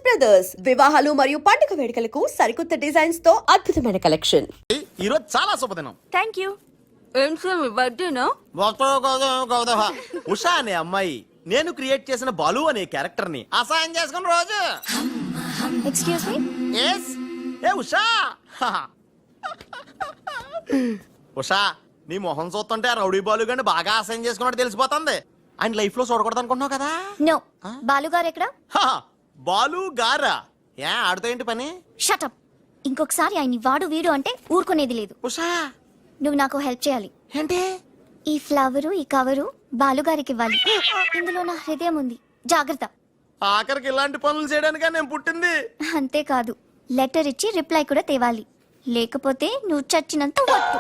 Brothers వివాహాలు మరియు పండుగ వేడుకలకు సరికొత్త డిజైన్స్ తో అద్భుతమైన కలెక్షన్. ఈ రోజు చాలా శుభదినం. Thank you. ఏం సార్ మీ బర్త్డేనా? ఉషా అనే అమ్మాయి నేను క్రియేట్ చేసిన బాలు అనే క్యారెక్టర్ ని అసహాయం చేసుకున్న రోజు. Excuse me. ఎస్ ఏ ఉషా. ఉషా నీ మొహం చూస్తుంటే ఆ రౌడీ బాలు గాని బాగా అసహాయం చేసుకున్నట్టు తెలిసిపోతుంది. ఆయన లైఫ్ లో చూడకూడదు అనుకుంటున్నావు కదా. నో. బాలు గారు ఎక్కడ? బాలు గారా? ఏ ఆడుతో ఏంటి పని? షటప్. ఇంకొకసారి ఆయన్ని వాడు వీడు అంటే ఊరుకునేది లేదు. ఉషా నువ్వు నాకు హెల్ప్ చేయాలి. ఏంటి? ఈ ఫ్లవరు ఈ కవరు బాలుగారికి ఇవ్వాలి. ఇందులో నా హృదయం ఉంది, జాగ్రత్త. ఆఖరికి ఇలాంటి పనులు చేయడానికా నేను పుట్టింది? అంతేకాదు, లెటర్ ఇచ్చి రిప్లై కూడా తేవాలి. లేకపోతే నువ్వు చచ్చినంత ఒట్టు.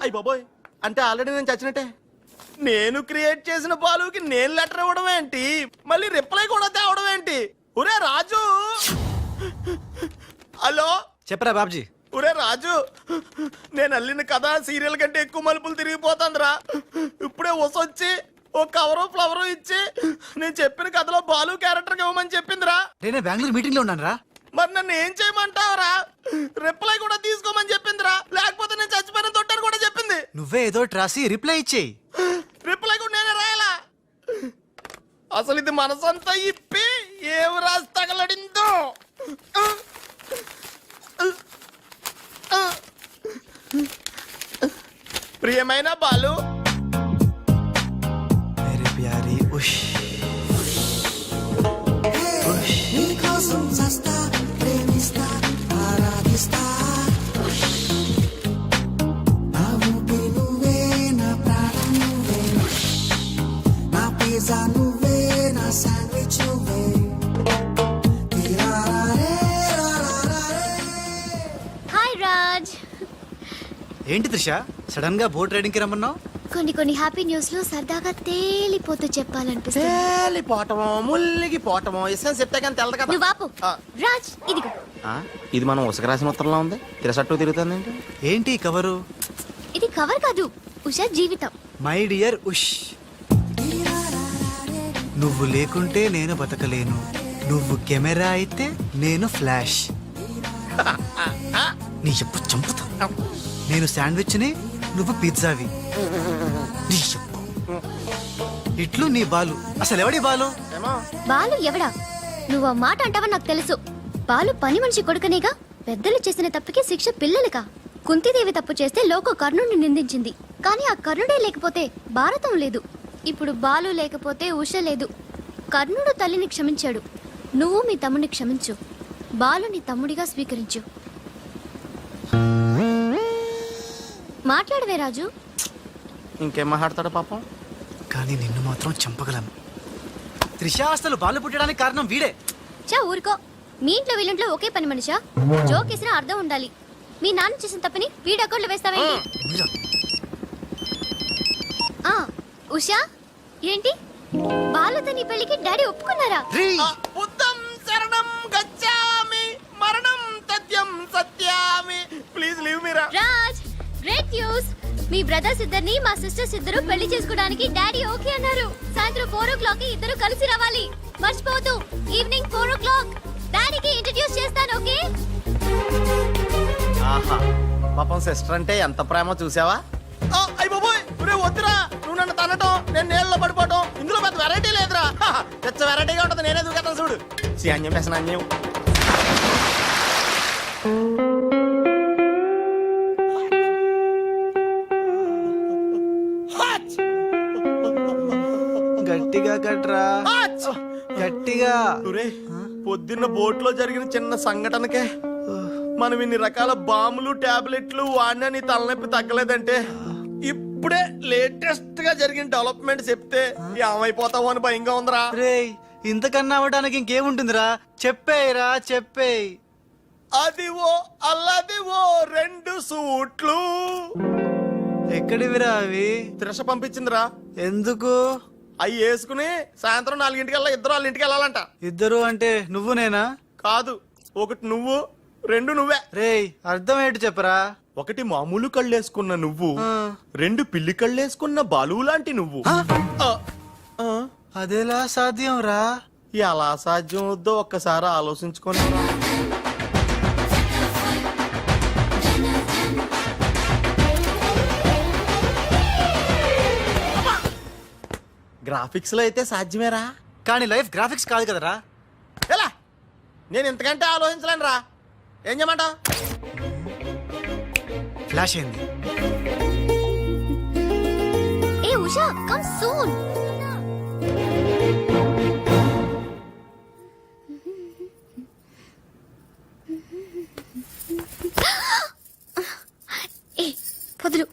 అయ్య బాబోయ్, అంటే ఆల్రెడీ నేను చచ్చినట్టే. నేను క్రియేట్ చేసిన బాలుకి నేను లెటర్ ఇవ్వడం ఏంటి, మళ్ళీ రిప్లై కూడా తేవడం ఏంటి? ఒరే రాజు. హలో చెప్పరా బాబ్జీ. ఒరే రాజు, నేను అల్లిన కథ సీరియల్ కంటే ఎక్కువ మలుపులు తిరిగిపోతుందిరా. ఇప్పుడే వసొచ్చి ఓ కవరు ఫ్లవరు ఇచ్చి నేను చెప్పిన కథలో బాలు క్యారెక్టర్ ఇవ్వమని చెప్పిందిరా. నేను బెంగళూరు మీటింగ్ లో ఉన్నాను రా. మరి నన్ను ఏం చేయమంటావురా? రిప్లై కూడా తీసుకోమని చెప్పిందిరా. లేకపోతే నేను చచ్చిపోయిన తొట్టని కూడా చెప్పింది. నువ్వే ఏదో రాసి రిప్లై ఇచ్చేయి. రిప్లై కూడా నేనే రాయాలా? అసలు ఇది మనసంతా ఇప్పి ఏం రాసి తగలడిందో. ప్రియమైన బాలు, మేరే ప్యారీ ఉష్ ఉష్. నీకోసం చస్తా, ప్రేమిస్తా, ఆరాధిస్తా. నా ఊపిరి నువ్వే, నా ప్రాణం నువ్వే, నా పిజ్జా నువ్వే, నా శాండ్విచ్ నువ్వే. హాయ్ రాజ్. ఏంటి త్రిష, సడన్ గా బోట్ రైడింగ్ కి రమ్మన్నావు? కొన్ని హ్యాపీ న్యూస్ లో సరదాగా తేలిపోతూ చెప్పాలనిపిస్తుంది. పోవటమో ముల్లిగి పోవటమో ఇష్టం చెప్తే కానీ తెలదు కదా. నువ్వు ఆపు. రాజ్, ఇదిగో. ఇది మనం ఉసక రాసిన ఉత్తరంలో ఉంది. తిరసట్టు తిరుగుతుంది ఏంటి? ఏంటి ఈ కవరు? ఇది కవర్ కాదు, ఉషా జీవితం. మై డియర్ ఉష్, నువ్వు లేకుంటే నేను బతకలేను. నువ్వు కెమెరా అయితే నేను ఫ్లాష్. నీ చెప్పు చంపుతా. నేను శాండ్విచ్ ని, నువ్వు పిజ్జావి. నీ చెప్పు. ఇట్లు నీ బాలు. అసలు ఎవడి బాలు? బాలు ఎవడా? నువ్వు ఆ మాట అంటావని నాకు తెలుసు. బాలు పని మనిషి కొడుకనేగా. పెద్దలు చేసిన తప్పుకి శిక్ష పిల్లలకా? కుంతిదేవి తప్పు చేస్తే లోక కర్ణుడిని నిందించింది. కానీ ఆ కర్ణుడే లేకపోతే భారతం లేదు. ఇప్పుడు బాలు లేకపోతే ఉష లేదు. కర్ణుడు తల్లిని క్షమించాడు. నువ్వు మీ తమ్ముడిని క్షమించు. బాలుని తమ్ముడిగా స్వీకరించు. మాట్లాడవే రాజు. ఇంకేం మాట్లాడతాడు పాపం. కానీ నిన్ను మాత్రం చంపగలను. త్రిష, అసలు బాలు పుట్టడానికి కారణం వీడే. చా ఊరుకో. మీ ఇంట్లో వీళ్ళంట్లో ఒకే పని మనిషా? జోకేసిన అర్థం ఉండాలి. మీ నాన్న చేసిన తప్పని వీడి అకౌంట్లో వేస్తావేంటి? ఉషా, ఏంటి బాలుతో నీ పెళ్లికి డాడీ ఒప్పుకున్నారా? బుద్ధం శరణం గచ్ఛామి, మరణం తథ్యం సత్యామి. ప్లీజ్ లీవ్ మీ రా. Raj, great news. మీ బ్రదర్స్ ఇద్దరిని మా సిస్టర్స్ ఇద్దరు పెళ్లి చేసుకోవడానికి డాడీ ఓకే అన్నారు. సాయంత్రం 4 o'clock కి ఇద్దరు కలిసి రావాలి. మర్చిపోవద్దు. ఈవినింగ్ 4 o'clock డాడీకి ఇంట్రడ్యూస్ చేస్తాను. ఓకే? ఆహా, పాపం సిస్టర్ అంటే ఎంత ప్రేమో చూసావా? అయ్య బాబోయ్, ఒరే వద్దురా. నువ్వు నన్ను తనటం, నేను నీళ్ళలో పడిపోవటం, ఇందులో పెద్ద వెరైటీ లేదురా. పెద్ద వెరైటీగా ఉంటుంది. నేనే దూకేతాను చూడు. అన్యం వేసిన అన్యం. గట్టిగా కట్రా, గట్టిగా. పొద్దున్న బోట్ లో జరిగిన చిన్న సంఘటనకే మనం ఇన్ని రకాల బాంబులు టాబ్లెట్లు వాడినా నీ తలనొప్పి తగ్గలేదంటే ఇప్పుడే లేటెస్ట్ గా జరిగిన డెవలప్మెంట్ చెప్తే ఏమైపోతావు అని భయంగా ఉందిరా. రేయ్, ఇంతకన్నా అవ్వడానికి ఇంకేముంటుందిరా? చెప్పేయరా, చెప్పేయ్. అదివో అల్లదివో 2 సూట్లు. ఎక్కడివిరా అవి? త్రిష పంపించిందిరా. ఎందుకు? అవి వేసుకుని సాయంత్రం 4 ఇద్దరు వాళ్ళ ఇంటికి వెళ్ళాలంట. ఇద్దరు అంటే నువ్వు నేనా? కాదు, ఒకటి నువ్వు, 2 నువ్వే. రేయ్, అర్థం ఏంటి చెప్పరా? ఒకటి మామూలు కళ్ళేసుకున్న నువ్వు, 2 పిల్లి కళ్ళేసుకున్న బాలు లాంటి నువ్వు. అదేలా సాధ్యం రా? ఎలా సాధ్యం అవుద్దో ఒక్కసారి ఆలోచించుకొని గ్రాఫిక్స్ లో అయితే సాధ్యమేరా. కానీ లైఫ్ గ్రాఫిక్స్ కాదు కదరా. ఎలా నేను ఇంతకంటే ఆలోచించలేను రా. ఏం చేయమంటావు? ఫ్లాష్ అయింది. ఏ ఉషా కమ్ సూన్. ఏ వదులు.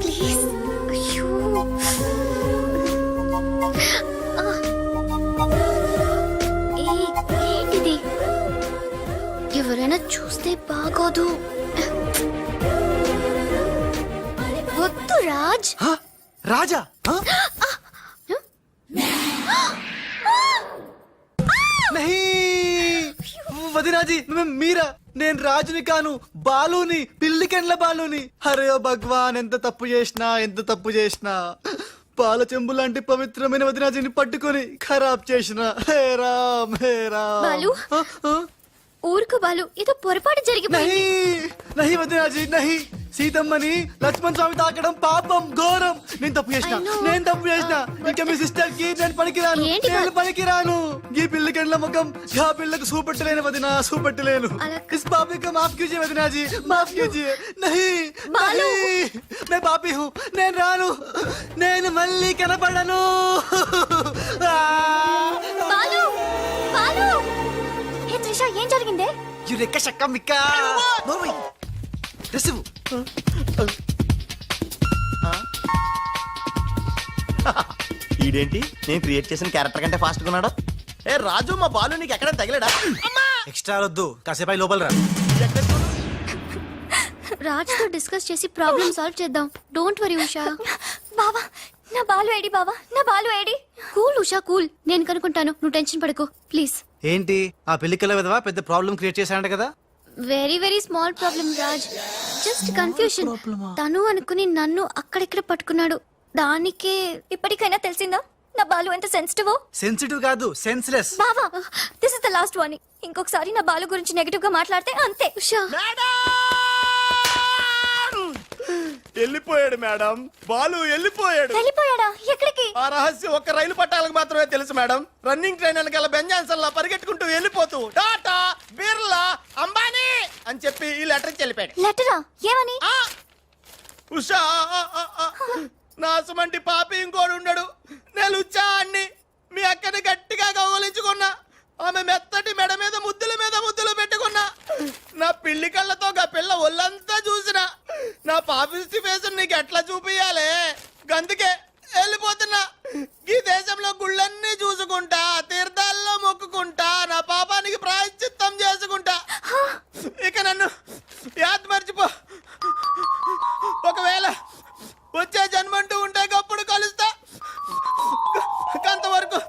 ప్లీజ్. అయ్యో ఏంటిది? ఎవరైనా చూస్తే బాగోదు. వద్దు రాజ్. హ? రాజా హ? నహీ! వదినాజీ మీరా? నేను రాజుని కాను, బాలుని, పిల్లికెండ్ల బాలుని. అరే ఓ భగవాన్, ఎంత తప్పు చేసినా పాల చెంబు లాంటి పవిత్రమైన వదినాజీని పట్టుకొని ఖరాబ్ చేసిన. హే రామ్, హే రామ్. బాలు? ఊరుకు బాలు, ఏదో పొరపాటు జరిగిపోయింది. నహి వదినాజీ నహి. సీతమ్మని లక్ష్మణ్ స్వామి తాకడం పాపం, ఘోరం. నేను తప్పు చేసిన. ఇంకా మీ సిస్టర్ కి నేను పనికిరాను. ఈ పిల్లకెండ్ల ముఖం ఆ పిల్లకు చూపెట్టలేను వదినా, చూపెట్టలేను. ఇస్ పాపి को माफ कीजिए वदना जी, माफ कीजिए. नहीं బాలు. मैं पापी हूँ. నేను రాను, నేను మళ్ళీ కనపడను. బాలు బాలు. ఏ త్రిష, ఏం జరిగిందే? యురెక్క షక్క మిక్క. రిసివ్. ఈడేంటి నేను క్రియేట్ చేసిన క్యారెక్టర్ కంటే ఫాస్ట్ ఉన్నాడు. ఏ రాజు, మా బాలు నీకు ఎక్కడ తగిలేడా? ఎక్స్ట్రా వద్దు, కాసేపు లోపల రా. రాజ్ తో డిస్కస్ చేసి ప్రాబ్లం సాల్వ్ చేద్దాం. Don't worry Usha. బావా, నా బాలు ఏడి? బావా, నా Balu AD? Cool Usha, cool. నేను కనుక్కుంటాను, నువ్వు టెన్షన్ పడకు ప్లీజ్. ఏంటి ఆ పెళ్లికల విధవా పెద్ద ప్రాబ్లం క్రియేట్ చేశాడంట కదా? Very very small problem Raj, just confusion. తను అనుకుని నన్ను అక్కడిక్కడ పట్టుకున్నాడు. దానికే ఇప్పటికైనా తెలిసిందా నా బాలు ఎంత సెన్సిటివ్? సెన్సిటివ్ కాదు, సెన్స్లెస్. బావా, this is the last warning. ఇంకొకసారి నా బాలు గురించి నెగటివ్ గా మాట్లాడితే అంతే. ఉషా, వెళ్ళిపోయాడు మేడం, బాలు వెళ్ళిపోయాడు. వెళ్ళిపోయాడా? ఎక్కడికి? ఆ రహస్యం ఒక్క రైలు పట్టాలకు మాత్రమే తెలుసు మేడం. రన్నింగ్ ట్రైన్ వెనకాల బెంజాన్సన్ లా పరిగెట్టుకుంటూ వెళ్ళిపోతూ టాటా, బిర్లా, అంబానీ అని చెప్పి ఈ లెటర్ ఇచ్చి వెళ్ళిపోయాడు. లెటరా? ఏమని? ఉషా, నా సుమంటి పాపి ఇంకోడు ఉండడు. నేను లుచ్చా అన్ని మీ అక్కని గట్టిగా కౌగలించుకున్నా. ఆమె మెత్తటి మెడ మీద ముద్దులు పెట్టుకున్నా. నా పిల్లి కళ్ళతో గా పిల్ల ఒళ్ళంతా చూసిన. నా పాపిస్టి ఫేస్ నీకు ఎట్లా చూపియాలే? గందుకే వెళ్ళిపోతున్నా. ఈ దేశంలో గుళ్ళన్నీ చూసుకుంటా, తీర్థాల్లో మొక్కుకుంటా, నా పాపానికి ప్రాయశ్చిత్తం చేసుకుంటా. ఇక నన్ను యాద్ మర్చిపో. ఒకవేళ వచ్చే జన్మంటూ ఉంటే గప్పుడు కలుస్తా. అంతవరకు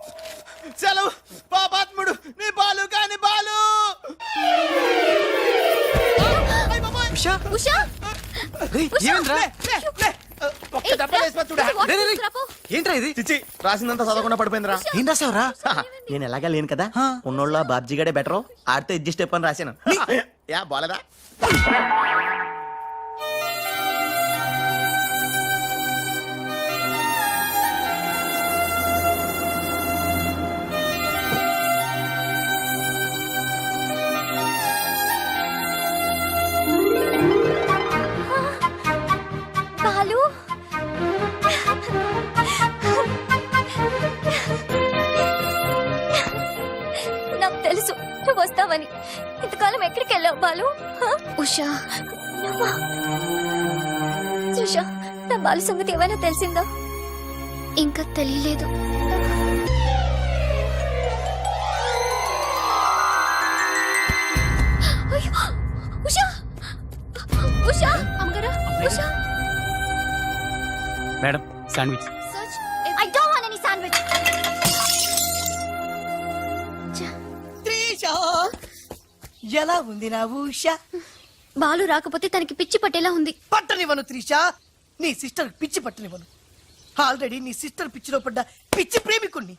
సెలవు. పాపాత్ముడు నీ బాలు కాని బాలు. ఉషా, ఉషా, ఏమైందిరా? ఒక్క దెబ్బ వేసి చూడా. ఏంట్రా ఇది? చిచ్చి, రాసిందంతా చదవకుండా పడిపోయిందిరా. ఏం రాసావురా? నేను ఎలాగా లేను కదా, ఉన్నోళ్ళ బాబ్జీ గడే బెటర్, ఆడితో అడ్జస్ట్ అయిపోయి రాశాను. యా బాలేదా? బాలు, నాకు తెలుసు నువ్వు వస్తావని. ఇంతకాలం ఎక్కడికి వెళ్ళావు బాలు? ఉషా, ఉషా, నా బాలు సంగతి ఏమైనా తెలిసిందా? ఇంకా తెలియలేదు. ఉషా, ఉషా, అమ్మగారా, Usha. Madam, sandwich. I don't want any sandwich. ఎలా ఉంది నా ఊష? బాలు రాకపోతే తనకి పిచ్చి పట్టేలా ఉంది. పట్టనివ్వను త్రిష, నీ సిస్టర్ పిచ్చి పట్టనివ్వను. ఆల్రెడీ నీ సిస్టర్ పిచ్చిలో పడ్డ పిచ్చి ప్రేమికుణ్ణి.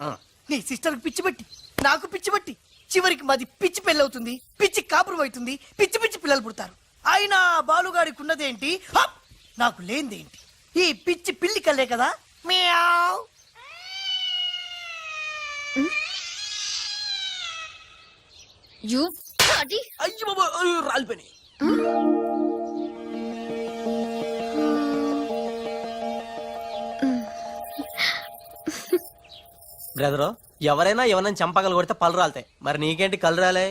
నీ సిస్టర్ పిచ్చి పట్టి నాకు పిచ్చి పట్టి చివరికి మాది పిచ్చి పెళ్ళవుతుంది, పిచ్చి కాపురం అవుతుంది, పిచ్చి పిచ్చి పిల్లలు పుడతారు. అయినా బాలుగాడికి ఉన్నదేంటి, హప్! నాకు లేనిదేంటి? ఈ పిచ్చి పిల్లి కల్లే కదా. మియావ్. యు అది అయ్యో బాబా, అయ్యో, రాలిపోయినాయి. బ్రదరు, ఎవరైనా ఎవరైనా చంపగలు కొడితే పళ్ళు రాలుతాయి, మరి నీకేంటి కళ్ళు రాలే?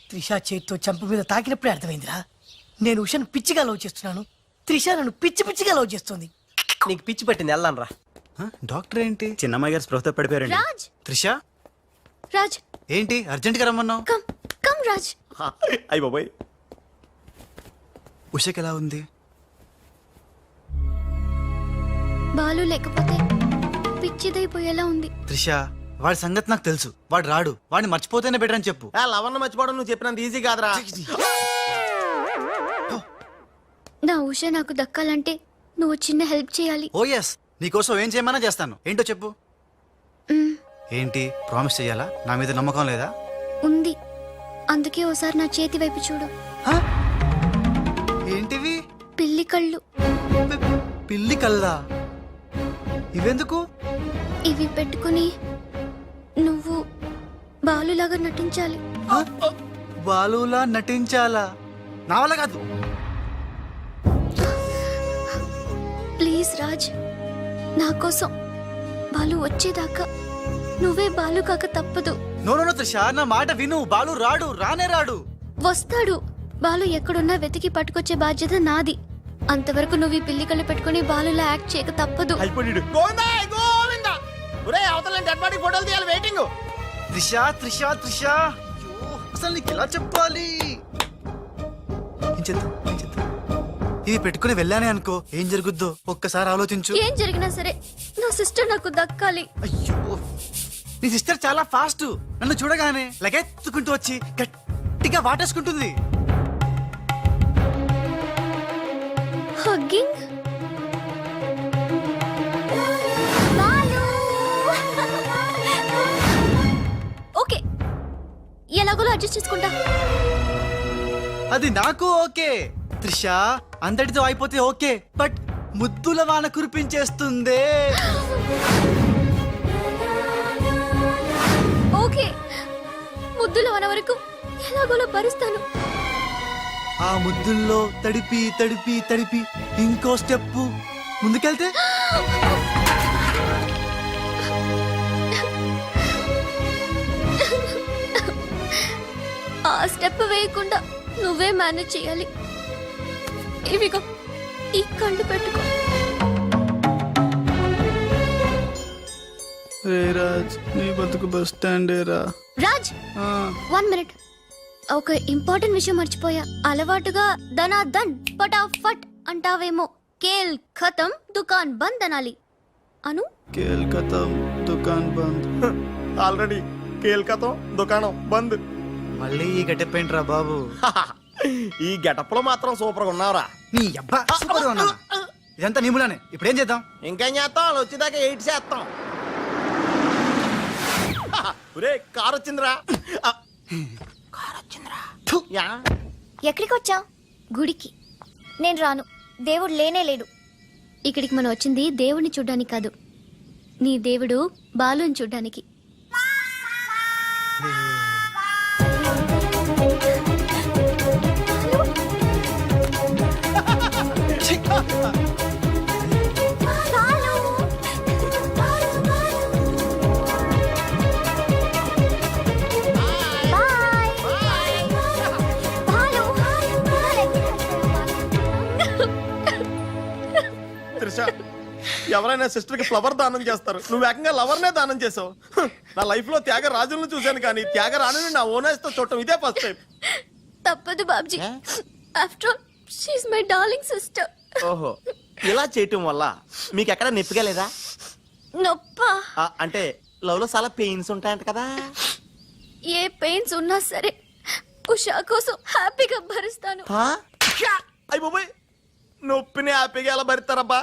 త్రిష చేత్తో చంప మీద తాకినప్పుడే అర్థమైందిరా. నేను ఉషను పిచ్చిగా లవ్ చేస్తున్నాను, త్రిష నన్ను పిచ్చి పిచ్చిగా లవ్ చేస్తుంది. నీకు పిచ్చి పట్టింది, వెళ్ళాను రా. డాక్టర్ ఏంటి చిన్నమ్మాయి గారు స్పృహతో పడిపోయారండి. రాజ్ త్రిష రాజ్ ఏంటి అర్జెంట్ గా రమ్మన్నావు? Come come Raj. అయ్య బాబాయ్, ఉషకి ఎలా ఉంది? బాలు లేకపోతే పిచ్చిదైపోయేలా ఉంది. త్రిష వాడి సంగతి నాకు తెలుసు, వాడు రాడు, వాడిని మర్చిపోతేనే బెటర్ అని చెప్పు. లవన్న మర్చిపోవడం నువ్వు చెప్పినంత ఈజీ కాదురా. నా ఉష నాకు దక్కాలంటే నువ్వు చిన్న హెల్ప్ చేయాలి. ఓ ఎస్, నీకోసం ఏం చేయమన్నా చేస్తాను. ఏంటో చెప్పు. మ్, ఏంటి ప్రామిస్ చెయ్యాలా? నా మీద నమ్మకం లేదా? ఉంది. అందుకే ఓసారి నా చేతి వైపు చూడు. హ? ఏంటివి? పిల్లి కళ్ళు. పిల్లి కల్లా? ఇవెందుకు? ఇవి పెట్టుకుని నువ్వు బాలులాగా నటించాలి. హ? బాలులా నటించాలా? నా వల్ల కాదు. ప్లీజ్ రాజ్, నా కోసం బాలు వచ్చేదాకా నువ్వే బాలు కాక తప్పదు. నో నో నో త్రిష, నా మాట విను. బాలు రాడు, రానే రాడు. వస్తాడు. బాలు ఎక్కడున్నా వెతికి పట్టుకొచ్చే బాధ్యత నాది. అంతవరకు నువ్వు ఈ పిల్లి కళ్ళు పెట్టుకుని బాలులా యాక్ట్ చేయక తప్పదు. అయిపోయాడు. గోవిందా, గోవిందా. ఒరేయ్, అవతల డెడ్ బాడీ ఫోటోలు తీయాలి, వెయిటింగ్. త్రిష త్రిష త్రిష, అయ్యో, అసలు నీకు ఎలా చెప్పాలి? ఏం చేద్దాం, ఏం చేద్దాం? ఇది పెట్టుకుని వెళ్ళానే అనుకో, ఏం జరుగుద్దో ఒక్కసారి ఆలోచించు. ఏం జరిగినా సరే నా సిస్టర్ నాకు దక్కాలి. అయ్యో, నీ సిస్టర్ చాలా ఫాస్ట్. నన్ను చూడగానే లగెత్తుకుంటూ వచ్చి గట్టిగా వాటేసుకుంటుంది. హగ్గింగ్. ఓకే, ఎలాగోలో అడ్జస్ట్ చేసుకుంటా. అది నాకు ఓకే త్రిష, అందరితో అయిపోతే ఓకే, బట్ ముద్దుల వాన కురిపించేస్తుందే. ఓకే, ముద్దులు అన్న వరకు ఎలాగోలో భరిస్తాను. ఆ ముద్దుల్లో తడిపి తడిపి తడిపి ఇంకో స్టెప్ ముందుకెళ్తే ఆ స్టెప్ వేయకుండా నువ్వే మేనేజ్ చేయాలి. ఇవిగో ఈ కళ్ళు పెట్టుకో. రే రాజ్, నీ బతుకు బస్ స్టాండే రా. రాజ్, 1 మినిట్. ఒక ఇంపార్టెంట్ విషయం మర్చిపోయా. అలవాటుగా దనా దన్ ఫటాఫట్ అంటావేమో. కేల్ ఖతం దుకాన్ బంద్ అనాలి. అను. కేల్కతం దుకాన్ బంద్. ఆల్రెడీ కేల్కతం దుకాణం బంద్. మళ్ళీ ఈ గట్టెప్పేంట్రా బాబు? ఈ గెటప్ లో మాత్రం సూపర్ గా ఉన్నావురా. నీ అబ్బా సూపర్ గా ఉన్నానా? ఇదంతా నీ మూలానే. ఇప్పుడు ఏం చేద్దాం? ఇంకేం చేస్తాం, వాళ్ళు వచ్చేదాకా 8 చేస్తాం. ఒరే, కార్ వచ్చిందిరా. యా. ఎక్కడికి వచ్చా? గుడికి. నేను రాను, దేవుడు లేనే లేడు. ఇక్కడికి మనం వచ్చింది దేవుడిని చూడ్డానికి కాదు, నీ దేవుడు బాలుని చూడ్డానికి. త్రిష, ఎవరైనా సిస్టర్ కి ఫ్లవర్ దానం చేస్తారు, నువ్వు ఏకంగా లవర్ నే దానం చేసావు. నా లైఫ్ లో త్యాగరాజులను చూశాను, కానీ త్యాగరాణిని నా ఓనర్స్ తో చూడటం ఇదే ఫస్ట్ టైం. తప్పదు Babji, after all she is my darling sister. ఓహో, ఇలా చేయటం వల్ల మీకు ఎక్కడ నొప్పిగా లేదా? నొప్పా? అంటే లవ్ లో చాలా పెయిన్స్ ఉంటాయంట కదా. ఏ పెయిన్స్ ఉన్నా సరే ఉషా కోసం హ్యాపీగా భరిస్తాను. అయ్యి బాబాయ్, నొప్పిని హ్యాపీగా ఎలా భరిస్తారబ్బా?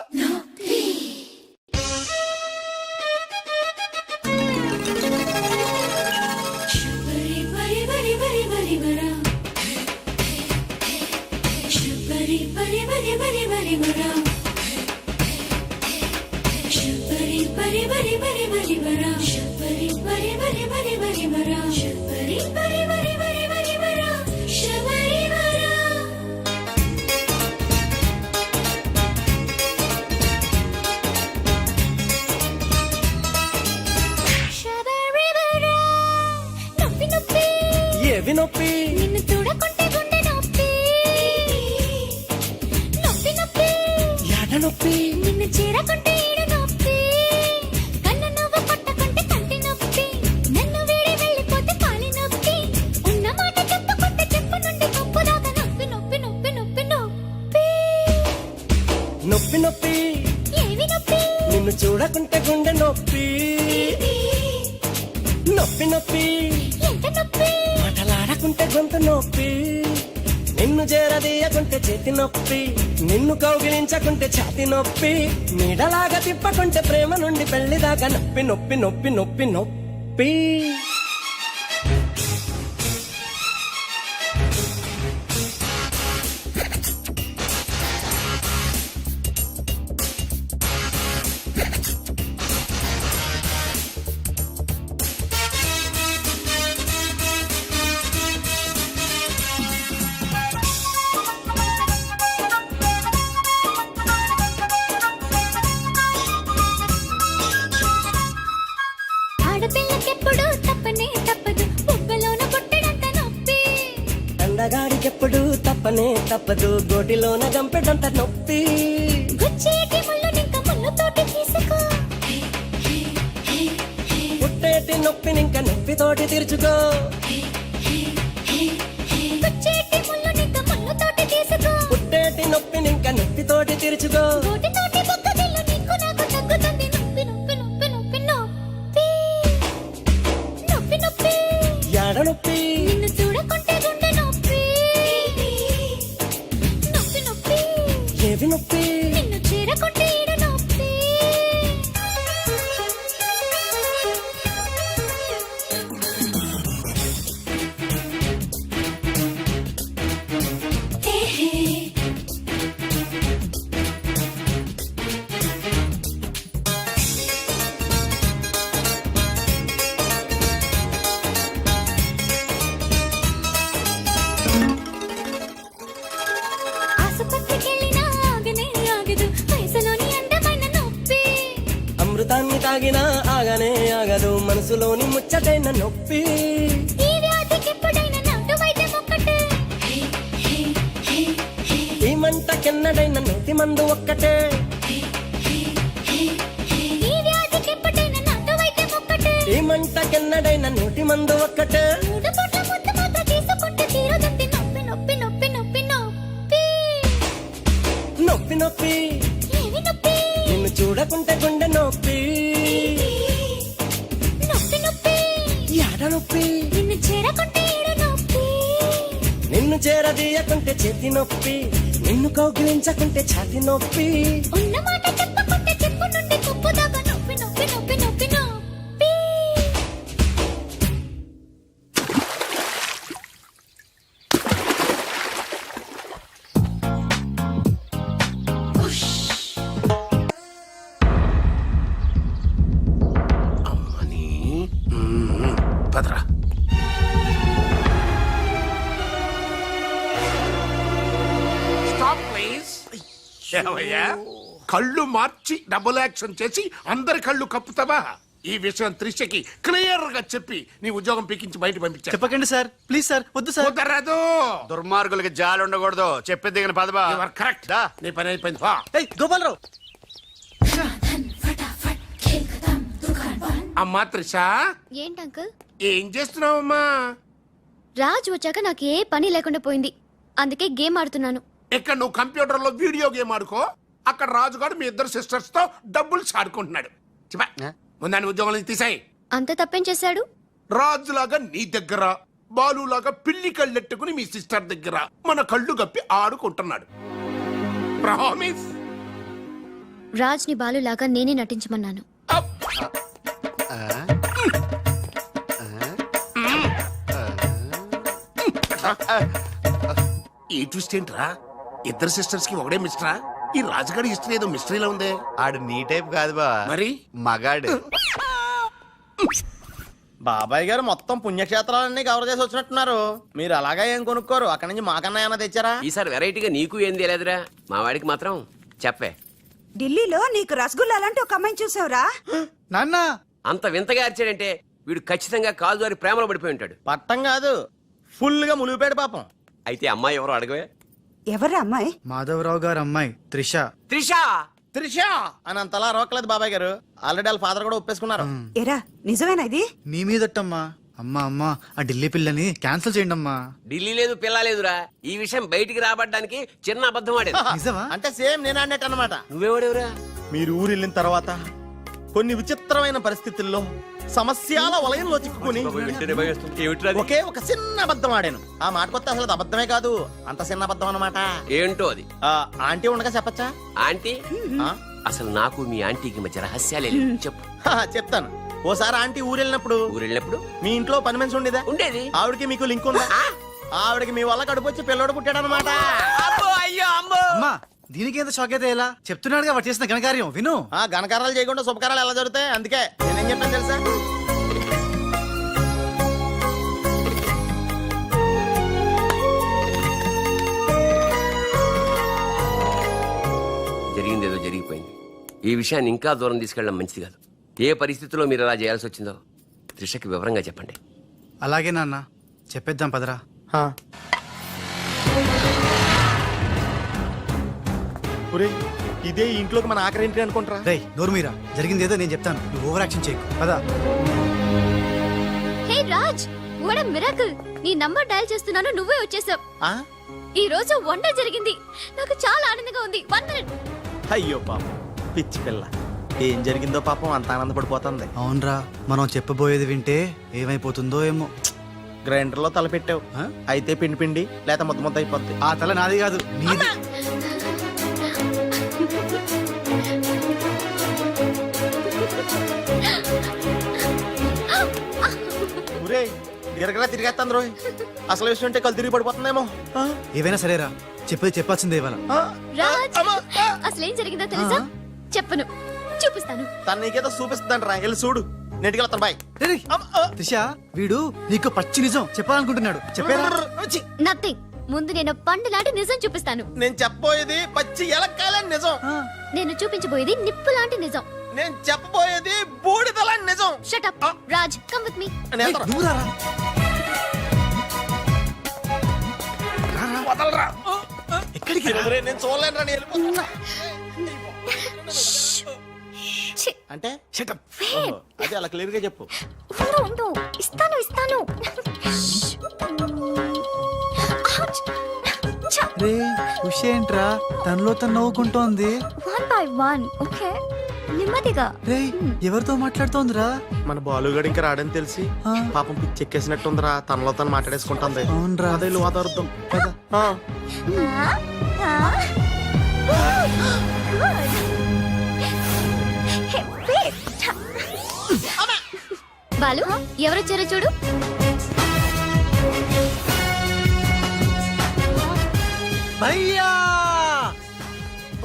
నొప్పి నొప్పి ఏవి నొప్పి? నిన్ను చూడకుంటే గుండె నొప్పి. నొప్పి నొప్పి ఎడ నొప్పి? నిన్ను చేరకుంటే ఈడు నొప్పి. కన్ను నువ్వు పట్టకుంటే కంటి నొప్పి. నన్ను వీడి వెళ్ళిపోతే కాలి నొప్పి. ఉన్న మాట చెప్పుకుంటే చెప్పు నుండి కప్పు దాకా నొప్పి నొప్పి నొప్పి నొప్పి నొప్పి. నొప్పి నొప్పి ఏవి నొప్పి? నిన్ను చూడకుంటే గుండె నొప్పి. నొప్పి నొప్పి ఎంత నొప్పి? మాటలాడకుంటే గొంతు నొప్పి. నిన్ను చేరదీయకుంటే చేతి నొప్పి. నిన్ను కౌగిలించకుంటే ఛాతి నొప్పి. నీడలాగా తిప్పకుంటే ప్రేమ నుండి పెళ్లి దాకా నొప్పి నొప్పి నొప్పి నొప్పి నొప్పి. ఆడపిల్లకెప్పుడు తప్పనే తప్పదు, బుగ్గలోన పుట్టడంత నొప్పి. అందగాడికెప్పుడు తప్పనే తప్పదు, గోటిలోన గంపెడంత నొప్పి. గుచ్చేటి ముళ్ళు నింక ముళ్ళుతోటి తీసుకో. పుట్టేటి నొప్పినింక నొప్పితోటి తీర్చుకో. గుచ్చేటి ముళ్ళు నింక ముళ్ళుతోటి తీసుకో. పుట్టేటి నొప్పినింక నొప్పితోటి తీర్చుకో. గోటితోటి బొగ్గదిల్లు నీకు నాకు తగ్గుతుంది నొప్పి నొప్పి నొప్పి నొప్పి నొప్పి. నొప్పి నొప్పి ఎడ నొప్పి? నిన్ను చూడకుంటే గుండె నొప్పి. నొప్పి నొప్పి ఏవి నొప్పి? నిన్ను చేరకుంటే ఈడు నొప్పి. ఆసుపత్రికెళ్ళినా ఆగనే ఆగదు వయసులోని అందమైన నొప్పి. అమృతాన్ని తాగినా ఆగనే ఆగదు, మనసులోని ముచ్చటైన నొప్పి. ఈ వ్యాధికెప్పుడైనా నాటు వైద్యం ఒక్కటే. ఈ మంటకెన్నడైన నోటి మందు ఒక్కటే. ఈ వ్యాధికెప్పుడైనా నాటు వైద్యం ఒక్కటే. ఈ మంటకెన్నడైన నోటి మందు ఒక్కటే. మూడు పూట్ల ముద్దు మాత్ర తీసుకుంటే తీరదండి నొప్పి నొప్పి నొప్పి నొప్పి నొప్పి. నొప్పి నొప్పి ఏవి నొప్పి? నిన్ను చూడకుంటే గుండె నొప్పి. నొప్పి నొప్పి ఎడ నొప్పి? నిన్ను చేరకుంటే ఈడు నొప్పి. నిన్ను చేరదీయకుంటే చేతి నొప్పి. నిన్ను కౌగిలించకుంటే ఛాతి నొప్పి. ఉన్న మాట చెప్పకుంటే చెప్పు నుండి కప్పు దాకా నొప్పి నొప్పి నొప్పి నొప్పి నొప్పి. అమ్మని పదరా. Stop please. ఏమయ్యా, కళ్ళు మార్చి డబుల్ యాక్షన్ చేసి అందరి కళ్ళు కప్పుతావా? ఈ విషయం త్రిషకి క్లియర్ గా చెప్పి నీ ఉద్యోగం పీకించి బయట పంపించా. చెప్పకండి సార్, ప్లీజ్ సార్, వద్దు సార్. కుదరదు. దుర్మార్గులకి జాలి ఉండకూడదు. చెప్పేది దిగిన పదబా. You are correct. నీ పని అయిపోయింది. వా. ఏయ్ గోపాలరావు, అమ్మా త్రిష, ఏంటి అంకుల్? ఏం చేస్తున్నావమ్మా? రాజు వచ్చాక నాకు ఏ పని లేకుండా పోయింది, అందుకే గేమ్ ఆడుతున్నాను. ఇక్కడ నువ్వు కంప్యూటర్ లో వీడియో గేమ్ ఆడుకో, అక్కడ రాజుగాడు మీ ఇద్దరు సిస్టర్స్ తో డబ్బులు ఆడుకుంటున్నాడు. ముందాన్ని ఉద్యోగం నుంచి తీసాయి. అంత తప్పేం చేశాడు? రాజులాగా నీ దగ్గర బాలులాగా పిల్లి కళ్ళెట్టుకుని మీ సిస్టర్ దగ్గర మన కళ్ళు గప్పి ఆడుకుంటున్నాడు. ప్రామిస్. రాజ్ ని బాలులాగా నేనే నటించమన్నాను. ఈ ట్విస్ట్ ఏంట్రా? ఇద్దరు సిస్టర్స్ కి ఒకడే మిస్టరా? ఈ రాజుగారి హిస్టరీ ఏదో మిస్టరీలో ఉందే. ఆడు నీ టైప్ కాదు బా, మరి మగాడు. బాబాయ్ గారు మొత్తం పుణ్యక్షేత్రాలన్నీ కవర్ చేసి వచ్చినట్టున్నారు. మీరు అలాగా ఏం కొనుక్కోరు, అక్కడి నుంచి మాకన్నా ఏమైనా తెచ్చారా? ఈసారి వెరైటీగా నీకు ఏం తెలియదురా, మా వాడికి మాత్రం చెప్పే. ఢిల్లీలో నీకు రసగుల్లా లాంటి ఒక అమ్మాయిని చూసావురా? నాన్న అంత వింతగా అరిచాడంటే వీడు ఖచ్చితంగా కాలు ద్వారా ప్రేమలో పడిపోయి ఉంటాడు. పట్టం కాదు, ఫుల్ గా మునిగిపోయాడు పాపం. అయితే అమ్మాయి ఎవరో అడగవే. ఎవరా అమ్మాయి? మాధవరావు గారు అమ్మాయి త్రిష. త్రిషా. త్రిష అని అంతలా రోకలేదు బాబాయ్ గారు. ఆల్రెడీ వాళ్ళ ఫాదర్ కూడా ఒప్పేసుకున్నారు. ఎరా నిజమేనా ఇది? మీ మీదట్టమ్మా. అమ్మా అమ్మా ఆ ఢిల్లీ పిల్లని క్యాన్సిల్ చేయండి అమ్మా. ఢిల్లీ లేదు పిల్ల లేదురా, ఈ విషయం బయటికి రాబడ్డానికి చిన్న అబద్ధం ఆడేది. నిజమా? అంటే సేమ్ నేను అన్నట్టు అనమాట. నువ్వేవాడేవురా? మీరు ఊరు వెళ్ళిన తర్వాత కొన్ని విచిత్రమైన పరిస్థితుల్లో సమస్యల వలయంలో చిక్కుకుని ఒకే ఒక చిన్న అబద్ధం ఆడాను. ఆ మాట కొత్త అసలు అది అబద్ధమే కాదు, అంత చిన్న అబద్ధం అన్నమాట. ఏంటో అది? ఆంటీ ఉండగా చెప్పచ్చా? ఆంటీ? ఆ? అసలు నాకు మీ ఆంటీకి మధ్య రహస్యాలే లేవు. చెప్పు. చెప్తాను. ఓసారి ఆంటీ ఊరు వెళ్ళినప్పుడు ఊరెళ్ళినప్పుడు మీ ఇంట్లో పని మనిషి ఉండేదా? ఉండేది. ఆవిడకి మీకు లింక్ ఉందా? ఆవిడకి మీ వల్ల కడుపు వచ్చి పిల్లోడు పుట్టాడు అనమాట. అమ్మా దీనికి ఎంత షాక్ అయితే ఎలా? చెప్తున్నాడుగా వాడు చేసిన ఘనకార్యం విను. ఘనకారాలు చేయకుండా శుభకారాలు ఎలా జరుగుతాయి? అందుకే నేనేం చెప్పాను తెలుసా? జరిగిందేదో జరిగిపోయింది. ఈ విషయాన్ని ఇంకా దూరం తీసుకెళ్ళడం మంచిది కాదు. ఏ పరిస్థితుల్లో మీరు అలా చేయాల్సి వచ్చిందో త్రిషకి వివరంగా చెప్పండి. అలాగే నాన్న చెప్పేద్దాం పదరా. ఒరేయ్, ఇదే ఈ ఇంట్లోకి మన ఆఖరి ఎంట్రీ అనుకుంటారా? రేయ్ నోరు మీరా, జరిగింది ఏదో నేను చెప్తాను, నువ్వు ఓవర్ యాక్షన్ చేయకు పదా. హే రాజ్, వాట్ ఎ మిరాకిల్! నీ నంబర్ డయల్ చేస్తున్నాను, నువ్వే వచ్చేసావు. ఈ రోజు వండర్ జరిగింది, నాకు చాలా ఆనందంగా ఉంది. 1 minute. అయ్యో పాపం పిచ్చి పిల్ల, ఏం జరిగిందో పాపం అంత ఆనందపడిపోతుంది. అవునరా, మనం చెప్పబోయేది వింటే ఏమైపోతుందో ఏమో. గ్రైండర్ లో తల పెట్టావు, అయితే పిండి పిండి లేక ముద్ద ముద్ద అయిపోద్ది. ఆ తల నాది కాదు నీది. ఒరేయ్, గిరగరా తిరిగేస్తాను రోయ్. అసలు విషయం ఉంటే కళ్ళు తిరిగి పడిపోతుందేమో. ఏవైనా సరేరా, చెప్పేది చెప్పాల్సిందే ఇవాళ. రాజ్, అసలు ఏం జరిగిందో తెలుసా? చెప్పను, చూపిస్తాను. తను నీకేదో చూపిస్తుందంటరా, వెళ్ళి చూడు. నెట్టుకెళ్తాను బాయ్. రేయ్, త్రిష వీడు నీకు పచ్చి నిజం చెప్పాలనుకుంటున్నాడు. చెప్పేరా? నథింగ్. ముందు నేను పండు లాంటి నిజం చూపిస్తాను. నేను చెప్పబోయేది పచ్చి ఎలక్కాలని నిజం. నేను చూపించబోయేది నిప్పు లాంటి నిజం. నేను చెప్పబోయేది బూడిదలని నిజం. Shut up Raj, come with me. నువ్వు రారా. వదలరా. ఎక్కడికి? నేను చూడలేను, వెళ్ళిపోతున్నా. అంటే అదే అలా క్లియర్ గా చెప్పు. ఉండు, ఇస్తాను ఇస్తాను. రే ఏంట్రా తనలో తను నవ్వుకుంటోంది. 1 by 1, ఓకే? నెమ్మదిగా. రే ఎవరితో మాట్లాడుతోందిరా? మన బాలుగాడు ఇంకా రాడని తెలిసి పాపం పిచ్చి ఎక్కేసినట్టుందిరా, తనలో తను మాట్లాడేసుకుంటుంది. అవునరా. అదే వాతావరణం. బాలు, ఎవరొచ్చారో చూడు. భయ్యా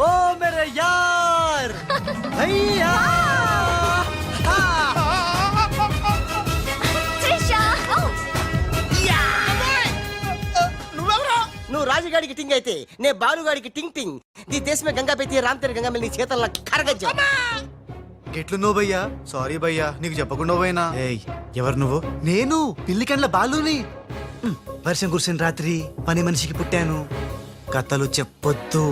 ఓ మేరే యార్ భయ్యా. నువ్వు రాజుగాడికి టింగ్ అయితే నే బాలుగాడికి టింగ్ టింగ్. నీ దేశమే గంగా పెట్టి రాంతరి గంగా నీ చేతల్లో కరగజ్జా. ఎట్లు నువ్వు భయ్యా? సారీ భయ్యా, నీకు చెప్పకుండా పోయినా. ఏయ్ ఎవరు నువ్వు? నేను పిల్లికండ్ల బాలుని. వర్షం కురిసిన రాత్రి పని మనిషికి పుట్టాను. కథలు చెప్పొద్దు,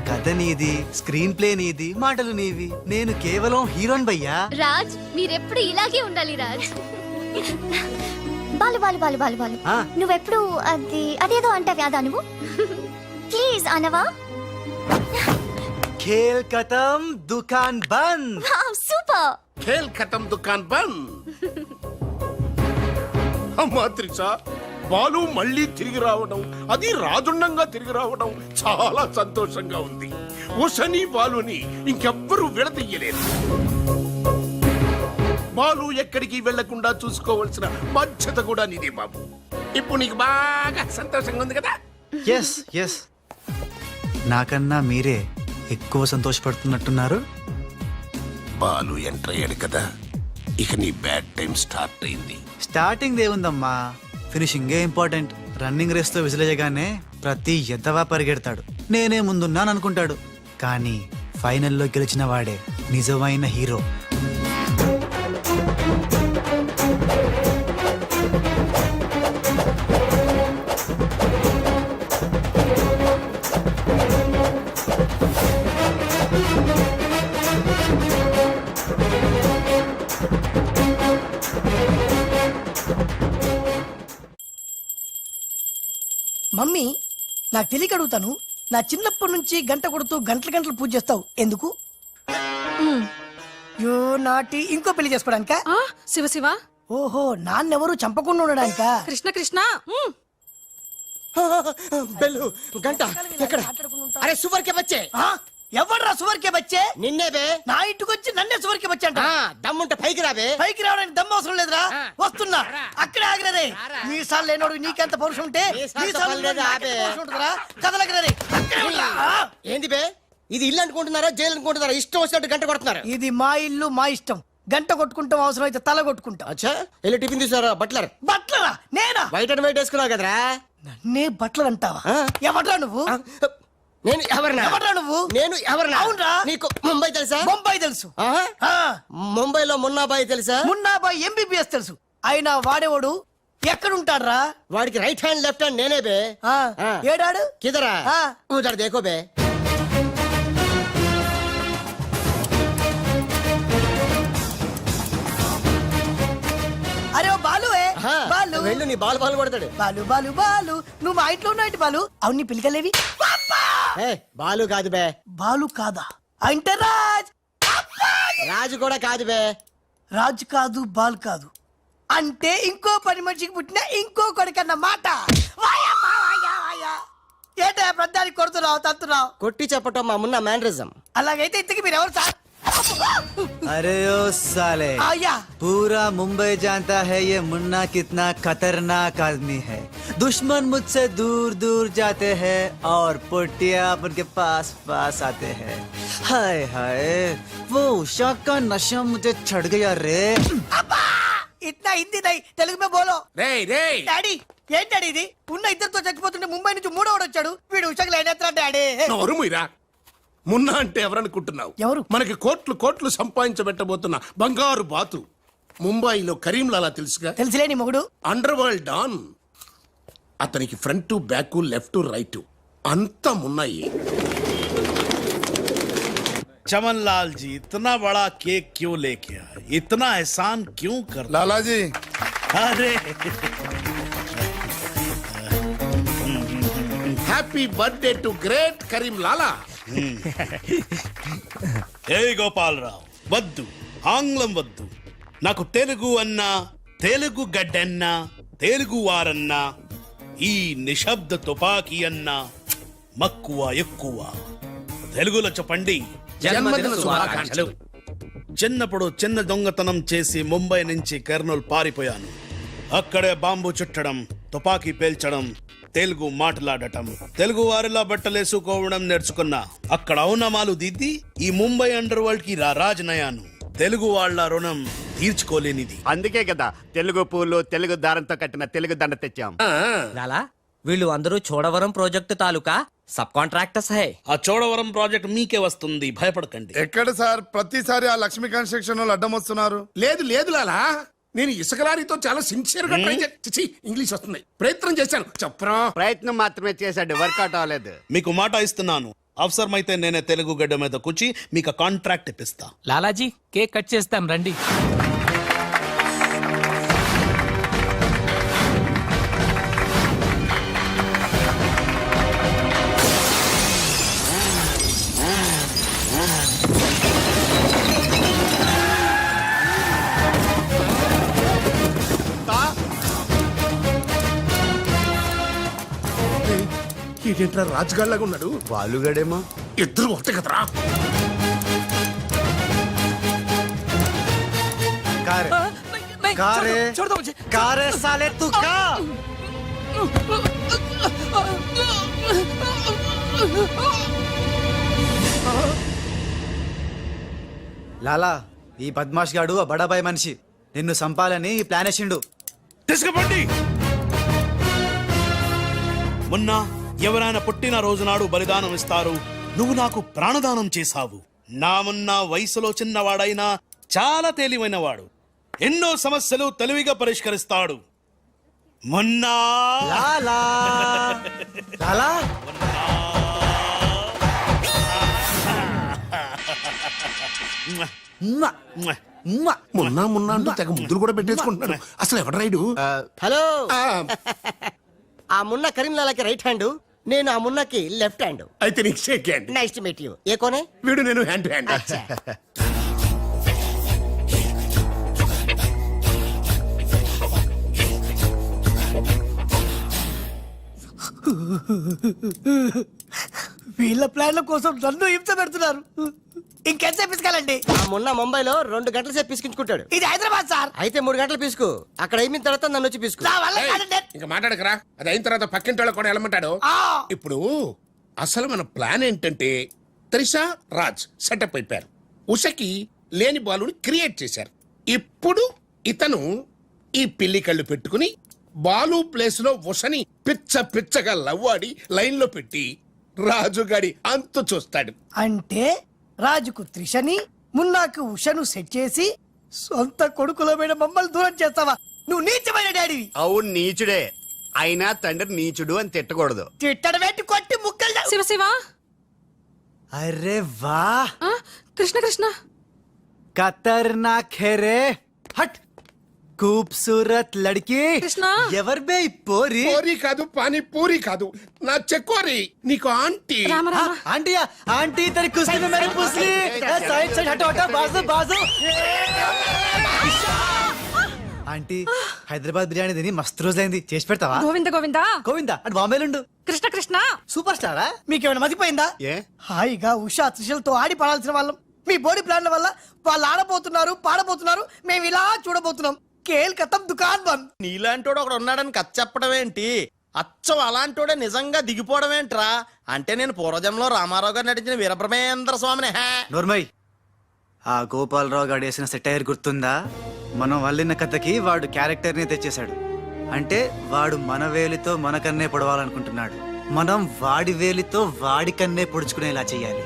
కథ నీది, స్క్రీన్ ప్లే నీది, మాటలు నీవి. నేను కేవలం హీరోన్ భయ్యా. రాజ్, మీరెప్పుడు ఇలాగే ఉండాలి రాజ్. బాలు బాలు బాలు బాలు బాలు, నువ్వెప్పుడు అదేదో అంటావి అదా నువ్వు? ప్లీజ్ అనవా? ఖేల్ ఖతం దుకాన్ బంద్. సూపర్. ఖేల్ ఖతం దుకాన్ బంద్. అమ్మా త్రిష, బాలు మళ్ళీ తిరిగి రావడం, అది రాజుండంగా తిరిగి రావడం చాలా సంతోషంగా ఉంది. ఉషని బాలుని ఇంకెవ్వరూ విడదీయలేరు. బాలు ఎక్కడికి వెళ్లకుండా చూసుకోవాల్సిన బాధ్యత కూడా నీదే బాబు. ఇప్పుడు నీకు బాగా సంతోషంగా ఉంది కదా? ఎస్ ఎస్, నాకన్నా మీరే ఎక్కువ సంతోషపడుతున్నట్టున్నారు. బాలు ఎంటర్ అయ్యాడు కదా, ఇక నీ బ్యాడ్ టైం స్టార్ట్ అయింది. స్టార్టింగ్ దేవుందమ్మా, ఫినిషింగే ఇంపార్టెంట్. రన్నింగ్ రేస్ తో విసిలేయగానే ప్రతి ఎద్దవా పరిగెడతాడు, నేనే ముందున్నాను అనుకుంటాడు. కానీ ఫైనల్లో గెలిచిన వాడే నిజమైన హీరో. మమ్మీ, నాకు తెలియక అడుగుతాను, నా చిన్నప్పటి నుంచి గంట కొడుతూ గంటలు గంటలు పూజ చేస్తావు ఎందుకు? యో నాటి ఇంకో పెళ్లి చేసుకోవడానికా? శివ శివ, ఓహో, నాన్నెవరు చంపకుండా ఉండడానికా? కృష్ణ కృష్ణ. బెల్లు గంట ఎక్కడ? అరే సువర్ కే బచ్చే, ఎవర్రా సువర్కే బచ్చే? నిన్నే బే. నా ఇంటికి వచ్చి నన్నే సువర్కే బచ్చే అంట. దమ్ముంటే పైకి రాబే. పైకి రావడానికి దమ్ము అవసరం లేదురా, వస్తున్నా. అక్కడే ఆగిరే. మీసాలు లేనోడు నీకెంత పౌరుషం ఉంటే మీసాలు లేనోడు నాకెంత పౌరుషం ఉంటుందిరా? కదలగిరే, అక్కడే ఉండరా. ఏంది బే, ఇది ఇల్లు అనుకుంటున్నారా జైలు అనుకుంటున్నారా? ఇష్టం వచ్చినట్టు గంట కొడుతున్నారు. ఇది మా ఇల్లు, మా ఇష్టం. గంట కొట్టుకుంటాం, అవసరం అయితే తల కొట్టుకుంటాం. అచ్చా, వెళ్ళి టిఫిన్ తీసారా? బట్లర్ బట్లరా? నేనా? వైట్ అండ్ వైట్ వేసుకున్నావు కదరా. నన్నే బట్టలు అంటావా? ఎవడ్రా నువ్వు? నేను ఎవరన్నా? ఎవడ్రా నువ్వు? నేను ఎవరన్నా? అవునరా? నీకు ముంబై తెలుసా? ముంబై తెలుసు. ముంబైలో మున్నాబాయి తెలుసా? మున్నాబాయ్ ఎంబీబీఎస్ తెలుసు. అయినా వాడేవాడు ఎక్కడుంటాడ్రా? వాడికి రైట్ హ్యాండ్ లెఫ్ట్ హ్యాండ్ నేనే బే. ఏడాడు కిదరా ఉదర్ దేఖో బే. అరే ఓ బాలువే, బాలు. వెళ్ళు, నీ బాలు బాలు కొడతాడు. బాలు బాలు బాలు, నువ్వు మా ఇంట్లో ఉన్నావు బాలు. అవును, నీ పిలికలేవి? బాలు కాదు బే. బాలు కాదా? అంటే రాజ్. రాజు కూడా కాదు బే. రాజు కాదు, బాల్ కాదు అంటే ఇంకో పని మనిషికి పుట్టిన ఇంకో కొడుకన్న మాట. ఏంటో ప్రధానికి కొడుతున్నావు, తత్తున్నావు? కొట్టి చెప్పటం మా మున్న మేనరిజం. అలాగైతే ఇంతకి మీరు ఎవరు సార్? अरे ओ साले, आया पूरा मुंबई जानता है ये मुन्ना कितना खतरनाक आदमी है. दुश्मन मुझसे दूर दूर जाते हैं और पोटिया उनके पास पास आते हैं. हाय हाय, वो उषा का नशा मुझे चढ़ गया रे. ఇట్లా హిందీ నై, తెలుగు మే బోలో. రేయ్ రేయ్, డాడీ ఏంటి డాడీ ఇది? ఉన్న ఇద్దరితో చచ్చిపోతుంటే ముంబై నుంచి మూడోడు వచ్చాడు, వీడు ఉషకు లేనేత్రా డాడీ. నోరు మూయరా. మున్నా అంటే ఎవరనుకుంటున్నావు? ఎవరు? మనకి కోట్లు కోట్లు సంపాదించబెట్టబోతున్న బంగారు బాతు. ముంబైలో కరీంలాలా తెలుసుగా? తెలుసులే నీ మొగుడు. Underworld don. అతనికి ఫ్రంట్ బ్యాక్ లెఫ్ట్ రైట్ అంతా మున్నాయి. चमन लाल जी, इतना बड़ा केक क्यों लेके आए? इतना एहसान क्यों कर? लाला जी, अरे happy birthday to great Karim Lala. ఏ గోపాలరావు వద్దు, ఆంగ్లం వద్దు. నాకు తెలుగు అన్నా, తెలుగు గడ్డన్నా, తెలుగు వారన్నా, ఈ నిశ్శబ్ద తుపాకీ అన్నా మక్కువ ఎక్కువ. తెలుగులో చెప్పండి. జన్మదిన శుభాకాంక్షలు. చిన్నప్పుడు చిన్న దొంగతనం చేసి ముంబై నుంచి కర్నూలు పారిపోయాను. అక్కడే బాంబు చుట్టడం, తుపాకీ పేల్చడం, తెలుగు మాట్లాడటం, తెలుగు వారిలా బట్టలేసుకోవడం నేర్చుకున్నా. అక్కడ ఔనమాలు దిద్ది ఈ ముంబై అండర్ వరల్డ్ కి రాజనయాను. తెలుగు వాళ్ళ రుణం తీర్చుకోలేనిది. అందుకే కదా తెలుగు పూలు తెలుగు దారంతో కట్టిన తెలుగు దండ తెచ్చాం. లాలా, వీళ్ళు అందరూ చోడవరం ప్రాజెక్టు తాలూకా సబ్ కాంట్రాక్టర్స్ హై. ఆ చోడవరం ప్రాజెక్ట్ మీకే వస్తుంది, భయపడకండి. ఎక్కడ సార్ ప్రతిసారి ఆ లక్ష్మీ కన్స్ట్రక్షన్ వాళ్ళు అడ్డం వస్తున్నారు? లేదు లేదు లాలా, నేను ఇసుక లారీతో చాలా సిన్సియర్ గా ట్రై చేసి ఇంగ్లీష్ వస్తుంది ప్రయత్నం చేశాను. చెప్పరా? ప్రయత్నం మాత్రమే చేశాడు, వర్కౌట్ అవ్వలేదు. మీకు మాట ఇస్తున్నాను, అవసరమైతే నేనే తెలుగు గడ్డ మీద కూర్చి మీకు కాంట్రాక్ట్ ఇప్పిస్తా. లాలాజీ, కేక్ కట్ చేస్తాం రండి. ఏంటంటే రాజుగాళ్ళగా ఉన్నాడు. బాలుగడేమో. ఇద్దరు ఒకటే కదరా. కారే సాలే తు కా లాలా ఈ బద్మాష్ గాడు ఆ బడాబాయ్ మనిషి నిన్ను సంపాలని ఈ ప్లాన్ వేసిండు. తీసుకుపండి. మొన్న ఎవరైనా పుట్టిన రోజు నాడు బలిదానం ఇస్తారు. నువ్వు నాకు ప్రాణదానం చేశావు. నా మొన్న వయసులో చిన్నవాడైనా చాలా తెలివైనవాడు. ఎన్నో సమస్యలు తెలివిగా పరిష్కరిస్తాడు. మొన్న లాలా లాలా ఉమ్మా, ఉమ్మా. మొన్న అంటూ తెగ ముద్దులు కూడా పెట్టేసుకుంటున్నాడు. అసలు ఎవడు రైడు? హలో ఆ, ఆ మున్న కరీంలాలకి రైట్ హ్యాండ్, నేను ఆ మున్నకి లెఫ్ట్ హ్యాండ్. అయితే నీకు shake hand. Nice to meet you. ఏ కోనే? వీడు నేను హ్యాండ్ టు హ్యాండ్. వీళ్ళ ప్లాన్ల కోసం నన్ను హింస పెడుతున్నారు. ఇంకెంతసేపు పిసుకాలండి? ఆ మొన్న ముంబైలో 2 గంటల సేపు పిసుకించుకుంటాడు. ఇది హైదరాబాద్ సార్. అయితే 3 గంటలు పిసుకు. అక్కడ అయిన తర్వాత నన్ను వచ్చి పిసుకు. ఇంకా మాట్లాడకరా. అది అయిన తర్వాత పక్కింటి వాళ్ళు కూడా వెళ్ళమంటాడు. ఇప్పుడు అసలు మన ప్లాన్ ఏంటంటే త్రిష రాజ్ సెటప్ అయిపోయారు. ఉషకి లేని బాలుని క్రియేట్ చేశారు. ఇప్పుడు ఇతను ఈ పిల్లి కళ్ళు పెట్టుకుని బాలు ప్లేస్ లో ఉషని పిచ్చగా లవ్వాడి లైన్ లో పెట్టి రాజుగాడి అంతు చూస్తాడు. అంటే రాజుకు త్రిషని, మున్నాకు ఉషను సెట్ చేసి సొంత కొడుకులమైన మమ్మల్ని దూరం చేస్తావా? నువ్వు నీచమైన డాడీవి. అవును నీచుడే. అయినా తండ్రి నీచుడు అని తిట్టకూడదు. తిట్టడం ఏంటి? కొట్టి ముక్కలు. శివ శివ. అరే వా కృష్ణ కృష్ణ. ఖతర్నాక్ హే రే. హట్ खूबसूरत लड़की. కృష్ణ. ఎవరు బే ఈ పోరి? పూరి కాదు, పానీ పూరి కాదు, నా చెక్కోరి. నీకు aunty. Rama Rama. Aunty aunty तेरी कुश्ती में मेरी पुसली. साइड से हटो हटो. बाजू बाजू. ఆంటీ హైదరాబాద్ బిర్యానీ తిని మస్తు రోజైంది. చేసి పెడతావా? గోవింద గోవింద. గోవిందా అటు బాంబేలుండు. కృష్ణ కృష్ణ. సూపర్ స్టారా? మీకేమైనా మతిపోయిందా? ఏ హాయిగా ఉషా త్రిషలతో ఆడి పడాల్సిన వాళ్ళం మీ బోడీ ప్లాన్ల వల్ల వాళ్ళు ఆడబోతున్నారు, పాడబోతున్నారు. మేము ఇలా చూడబోతున్నాం. కేల్ కథం దుకాన్ బంద్. నీలాంటోడు ఒకడు ఉన్నాడని కథ చెప్పడం ఏంటి? అచ్చం అలాంటోడే నిజంగా దిగిపోవడం ఏంట్రా? అంటే నేను పూర్వజంలో రామారావు గారు నటించిన వీరబ్రహ్మేంద్ర స్వామిని. నోర్మయ్, ఆ గోపాలరావు గారు వేసిన సెటైర్ గుర్తుందా? మనం వల్లిన కథకి వాడు క్యారెక్టర్ ని తెచ్చేశాడు. అంటే వాడు మన వేలితో మన కన్నే పొడవాలనుకుంటున్నాడు. మనం వాడి వేలితో వాడి కన్నే పొడుచుకునేలా చెయ్యాలి.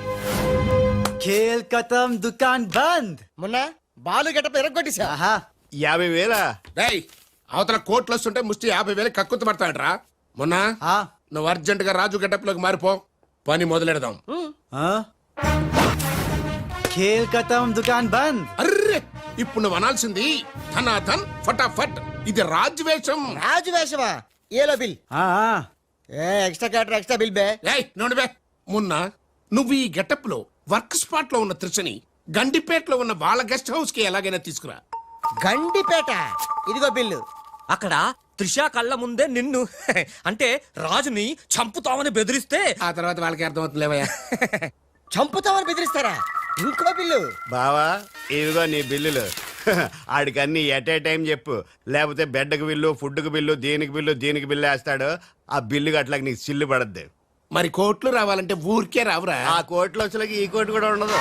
ఖేల్ కథం దుకాన్ బంద్. మొన్న బాలు గెటప్ ఎరగొట్టేశా. ఆహా 50,000. రేయ్, అవతల కోట్లు వస్తుంటే ముష్టి 50,000 కక్కుతు పడతాడరా. మొన్న ఆ, నువ్వు అర్జెంట్ గా రాజు గెటప్ లోకి మారిపో. పని మొదలెడదాం. ఆ? ఖేల్ కథం దుకాన్ బంద్. అర్రే, ఇప్పుడు నువ్వు అనాల్సింది ధనాధన్ ఫటాఫట్. ఇది రాజు వేషం. రాజు వేషమా? ఏలో బిల్. ఆ, ఆ. ఎక్స్ట్రా క్యాటర్ ఎక్స్ట్రా బిల్ బే. ఏయ్ నోడు బే. మొన్న నువ్వు ఈ గెటప్ లో వర్క్ స్పాట్ లో ఉన్న త్రిషని గండిపేటలో ఉన్న వాళ్ళ గెస్ట్ హౌస్ కి ఎలాగైనా తీసుకురా. గండిపేట. ఇదిగో బిల్లు. అక్కడ త్రిష కళ్ళ ముందే నిన్ను అంటే రాజుని చంపుతామని బెదిరిస్తే ఆ తర్వాత వాళ్ళకి అర్థమవుతుందిలేవయ్యా. చంపుతామని బెదిరిస్తారా? ఇంకో బిల్లు. బావా ఇదిగో నీ బిల్లులు. ఆడికన్నీ ఎట్ ఏ టైం చెప్పు. లేకపోతే బెడ్కి బిల్లు, ఫుడ్కి బిల్లు, దీనికి బిల్లు వేస్తాడు. ఆ బిల్లు గట్లకి నీకు చిల్లు పడద్దు. మరి కోట్లు రావాలంటే ఊరికే రావురా. ఆ కోట్లు వచ్చేలాకి ఈ కోటి కూడా ఉండదు.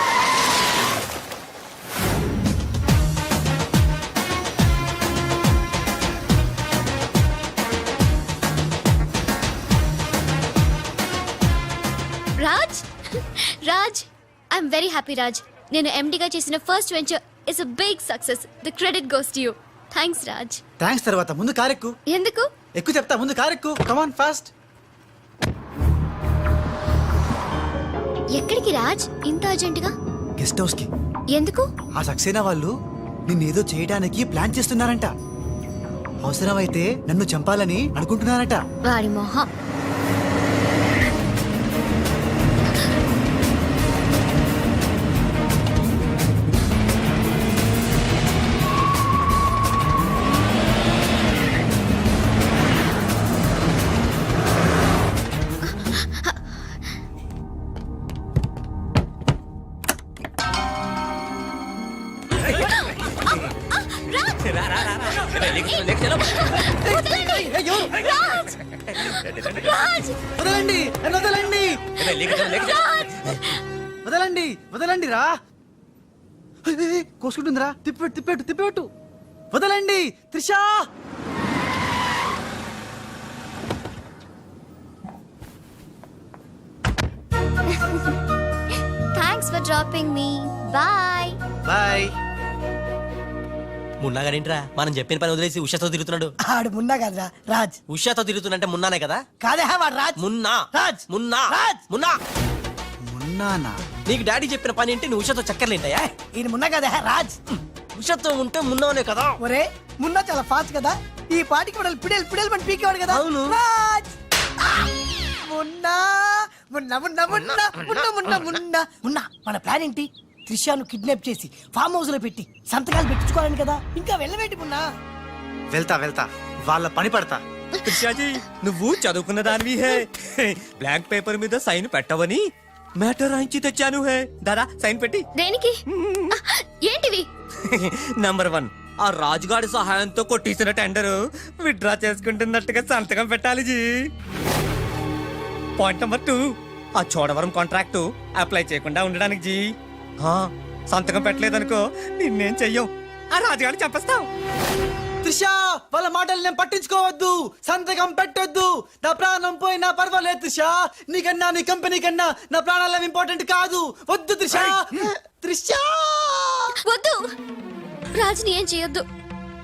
Raj Raj I'm very happy Raj. నేను ఎండిగా చేసిన first venture is a big success. The credit goes to you. Thanks Raj. Thanks తర్వాత ముందు కారెక్కు. ఎందుకు? ఎక్కువ చెప్తా, ముందు కారెక్కు. Come on fast. ఎక్కడికి రాజ్ ఇంత అర్జెంటుగా? గెస్ట్ హౌస్ కి. ఎందుకు? ఆ సక్సేనా వాళ్ళు నిన్నేదో చేయడానికి ప్లాన్ చేస్తున్నారంట. అవసరమైతే నన్ను చంపాలని అనుకుంటున్నారట. వాడి మొహం. రాజ్ రాజ్ వదలండి నన్ను వదలండి వదలండి వదలండి రా కోసుకుంటుందిరా తిప్పెట్టు తిప్పెట్టు తిప్పెట్టు వదలండి Trisha thanks for dropping me bye bye మున్నాగానేంట్రా మనం చెప్పిన పని వదిలేసి ఉషాతో తిరుగుతున్నాడు. ఆడు మున్నా కదరా రాజ్. ఉషాతో తిరుగుతున్నంటే మున్నానే కదా. కాదే వాడు రాజ్. మున్నా రాజ్. మున్నా రాజ్. మున్నా మున్నానా నీకు డాడీ చెప్పిన పని ఏంటి? నువ్వు ఉషాతో చక్కర్లేంటాయా? ఈయన మున్నా కదే రాజ్. ఉషాతో ఉంటే మున్నానే కదా. ఒరే మున్నా చాలా ఫాస్ట్ కదా, ఈ పాటికి మనల్ని పిడేలు పిడేలు మన పీకేవాడు కదా. అవును. రాజ్. మున్నా మున్నా మున్నా మున్నా మున్నా మున్నా మున్నా మున్నా మన ప్లాన్ ఏంటి? త్రిషాను కిడ్నాప్ చేసి ఫామ్ హౌస్ లో పెట్టి సంతకాలు పెట్టించుకోవాలని కదా. ఇంకా వెళ్ళవేంటి మున్నా? వెళ్తా వెళ్తా వాళ్ళ పని పడతా. త్రిషాజీ నువ్వు చదువుకున్న దానివి హే. బ్లాంక్ పేపర్ మీద సైన్ పెట్టవని మ్యాటర్ రాయించి తెచ్చాను హే. దాదా సైన్ పెట్టి. దేనికి? ఏంటివి? నంబర్ 1 ఆ రాజుగాడి సహాయంతో కొట్టేసిన టెండర్ విత్డ్రా చేసుకుంటున్నట్టుగా సంతకం పెట్టాలి జీ. పాయింట్ నంబర్ 2 ఆ చోడవరం కాంట్రాక్ట్ అప్లై చేయకుండా ఉండడానికి జీ. సంతకం పెట్టలేదనుకో నిన్నేం చెయ్యం, ఆ రాజుగాడిని చంపేస్తాం. త్రిషా వాళ్ళ మాటలు నేను పట్టించుకోవద్దు, సంతకం పెట్టొద్దు. నా ప్రాణం పోయినా పర్వాలేదు త్రిషా, నీకన్నా నీ కంపెనీ కన్నా నా ప్రాణాలు ఇంపార్టెంట్ కాదు. వద్దు త్రిషా. త్రిషా వద్దు, రాజుని ఏం చేయొద్దు.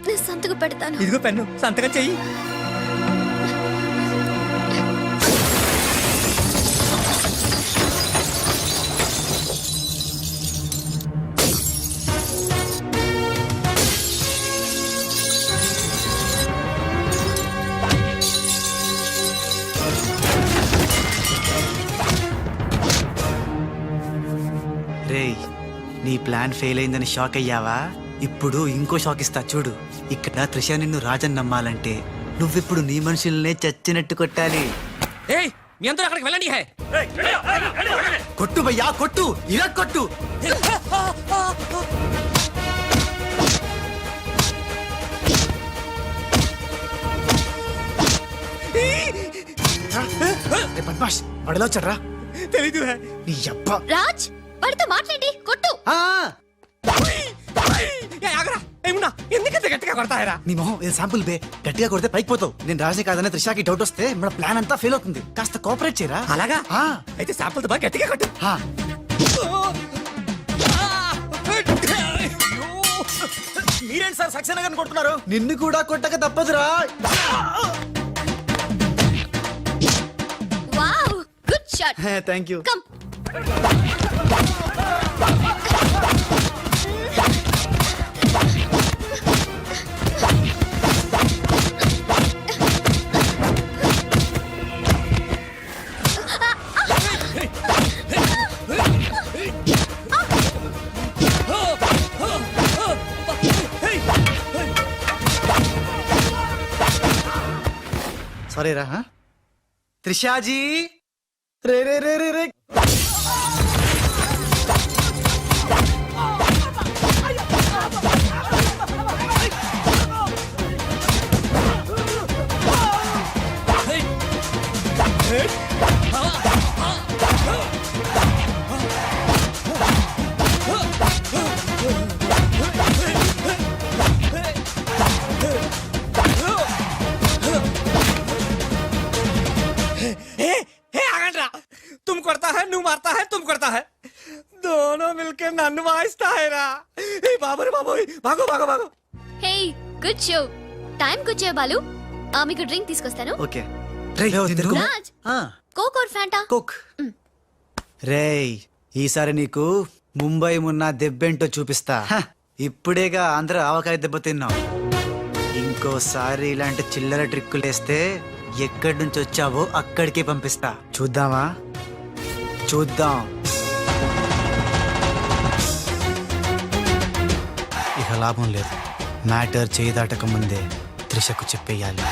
నేను సంతకం పెడతాను. ఇదిగో పెన్ను, సంతకం చెయ్యి. రేయ్ నీ ప్లాన్ ఫెయిల్ అయిందని షాక్ అయ్యావా? ఇప్పుడు ఇంకో షాక్ ఇస్తా చూడు. ఇక్కడ త్రిష నిన్ను రాజన్ నమ్మాలంటే నువ్విప్పుడు నీ మనుషుల్నే చచ్చినట్టు కొట్టాలి. ఏయ్ మీ అందరూ అక్కడికి వెళ్ళండి హే. కొట్టు భయ్యా కొట్టు, ఇలా కొట్టు. బద్మాష్ వాడిలో వచ్చాడ్రా. తెలీదు హే. నీ అబ్బా రాజ్ వాడితో మాట్లాడి కొట్టు. ఎందుకంత గట్టిగా కొడతాయరా? నీ మొహం ఇది శాంపుల్ బే, గట్టిగా కొడితే పైకి పోతావు. నేను రాజే కాదనే త్రిషాకి డౌట్ వస్తే మన ప్లాన్ అంతా ఫెయిల్ అవుతుంది. కాస్త కోఆపరేట్ చేయరా. అలాగా? ఆ. అయితే శాంపుల్ తో బాగా గట్టిగా కొట్టు. ఆ. మీరేంటి సార్ సక్సేనా గారిని కొడుతున్నారు? నిన్ను కూడా కొట్టక తప్పదురా. Wow good shot. Thank you. Come. Sorry రా. త్రిషాజీ రే రే రే రే రే. तुम करता है, नू मारता है, तुम करता है, दोनों मिलके नन्नु वाइस्ता है रा. ए बाबू रे बाबू, भागो भागो भागो. Hey good show. టైం వచ్చే బాలు, మీకు డ్రింక్ తీసుకొస్తాను. Okay. Raj Coke or Fanta? Coke. రేయ్ ఈసారి నీకు ముంబై మున్నా దెబ్బేంటో చూపిస్తా. ఇప్పుడేగా ఆంధ్ర ఆవకాయ దెబ్బ తిన్నావు. ఇంకోసారి ఇలాంటి చిల్లర ట్రిక్కులేస్తే ఎక్కడి నుంచి వచ్చావో అక్కడికే పంపిస్తా. చూద్దామా? చూద్దాం. ఇక లాభం లేదు. మ్యాటర్ చేయి దాటక ముందే త్రిషకు చెప్పేయాలి.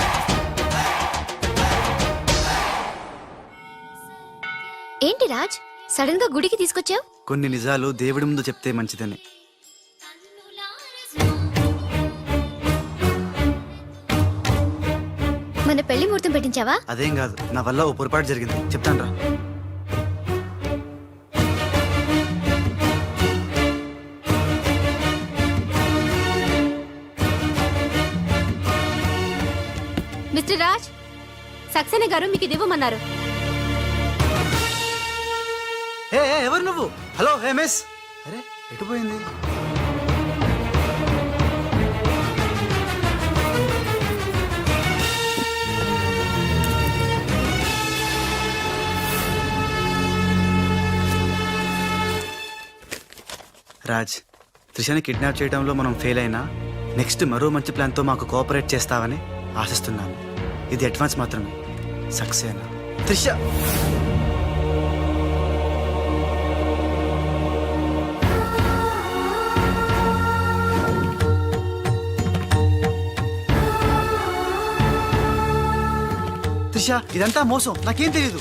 ఏంటి రాజ్ సడన్ గా గుడికి తీసుకొచ్చావు? కొన్ని నిజాలు దేవుడి ముందు చెప్తే మంచిదని. మన పెళ్లి ముహూర్తం పెట్టించావా? అదేం కాదు, నా వల్ల ఓ పొరపాటు జరిగింది, చెప్తాను రా. మిస్టర్ రాజ్, సక్సేనా గారు మీకు ఇది ఇవ్వమన్నారు. ఎవరు నువ్వు? హలో, హే మిస్. అరే ఎటు పోయింది? రాజ్, త్రిషని కిడ్నాప్ చేయడంలో మనం ఫెయిల్ అయినా నెక్స్ట్ మరో మంచి ప్లాన్తో మాకు కోఆపరేట్ చేస్తావని ఆశిస్తున్నాను. ఇది అడ్వాన్స్ మాత్రమే. సక్సేనా, త్రిష. త్రిష, ఇదంతా మోసం, నాకేం తెలీదు.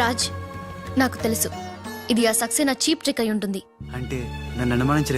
రాజ్, నాకు తెలుసు ఇది ఆ సక్సేనా చీప్ ట్రిక్ అయి ఉంటుంది. అంటే నన్ను అనుమానించలేదు.